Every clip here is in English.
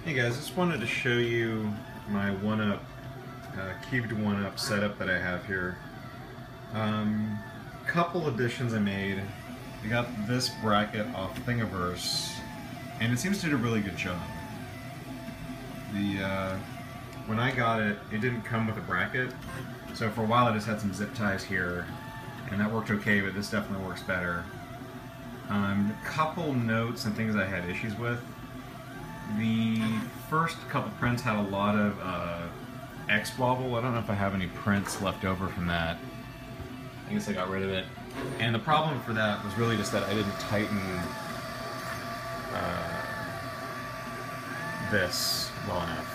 Hey guys, just wanted to show you my oneup, cubed oneup setup that I have here. Couple additions I made. I got this bracket off Thingiverse, and it seems to do a really good job. When I got it, it didn't come with a bracket, so for a while I just had some zip ties here, and that worked okay, but this definitely works better. Couple notes and things I had issues with. The first couple prints had a lot of X-wobble. I don't know if I have any prints left over from that. I guess I got rid of it. And the problem for that was really just that I didn't tighten this well enough.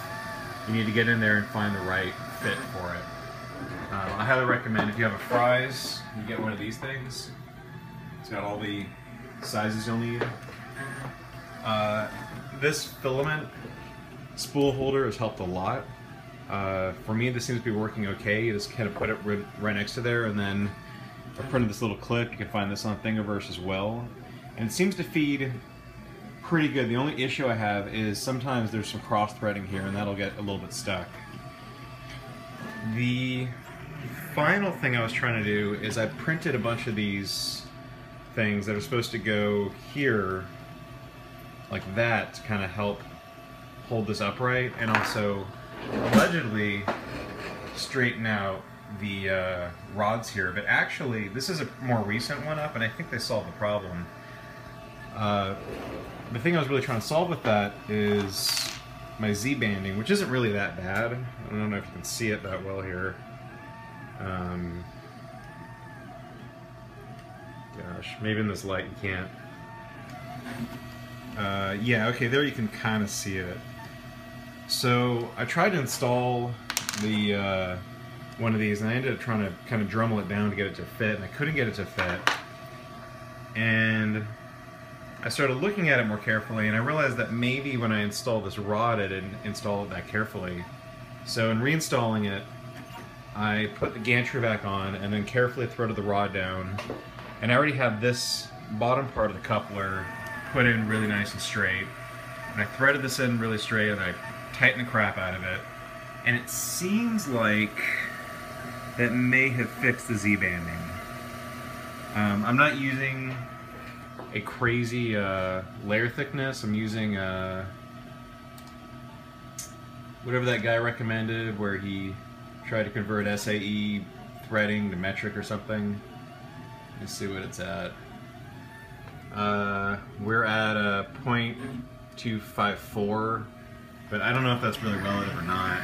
You need to get in there and find the right fit for it. I highly recommend if you have a Fry's, you get one of these things. It's got all the sizes you'll need. This filament spool holder has helped a lot. For me, this seems to be working okay. You just kind of put it right next to there, and then I printed this little clip. You can find this on Thingiverse as well. And it seems to feed pretty good. The only issue I have is sometimes there's some cross-threading here, and that'll get a little bit stuck. The final thing I was trying to do is I printed a bunch of these things that are supposed to go here like that to kind of help hold this upright, and also allegedly straighten out the rods here. But actually, this is a more recent one up, and I think they solved the problem. The thing I was really trying to solve with that is my Z-banding, which isn't really that bad. I don't know if you can see it that well here. Gosh, maybe in this light you can't. Yeah, okay, there you can kind of see it. So I tried to install the one of these, and I ended up trying to kind of Dremel it down to get it to fit, and I couldn't get it to fit. And I started looking at it more carefully, and I realized that maybe when I installed this rod, I didn't install it that carefully. So in reinstalling it, I put the gantry back on, and then carefully threaded the rod down. And I already have this bottom part of the coupler put in really nice and straight. And I threaded this in really straight, and I tightened the crap out of it. And it seems like that may have fixed the Z-banding. I'm not using a crazy layer thickness. I'm using whatever that guy recommended, where he tried to convert SAE threading to metric or something. Let's see what it's at. We're at a 0.254, but I don't know if that's really relative or not.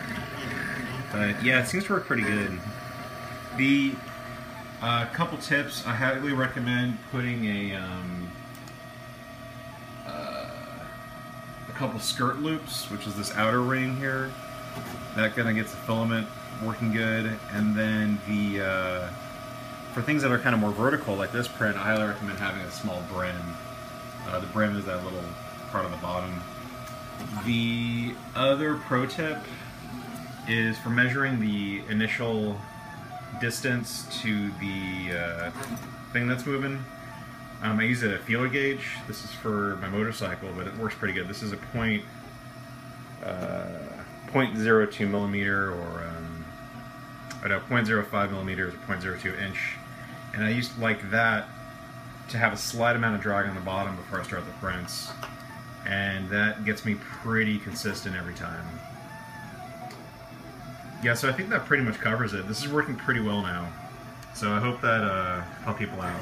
But yeah, it seems to work pretty good. The couple tips, I highly recommend putting a couple skirt loops, which is this outer ring here. That kind of gets the filament working good. And then the for things that are kind of more vertical, like this print, I highly recommend having a small brim. The brim is that little part on the bottom. The other pro tip is for measuring the initial distance to the thing that's moving. I use a feeler gauge. This is for my motorcycle, but it works pretty good. This is a 0.02 millimeter, or no, 0.05 millimeters, or 0.02 inch. And I used like that to have a slight amount of drag on the bottom before I start the prints. And that gets me pretty consistent every time. Yeah, so I think that pretty much covers it. This is working pretty well now. So I hope that helped people out.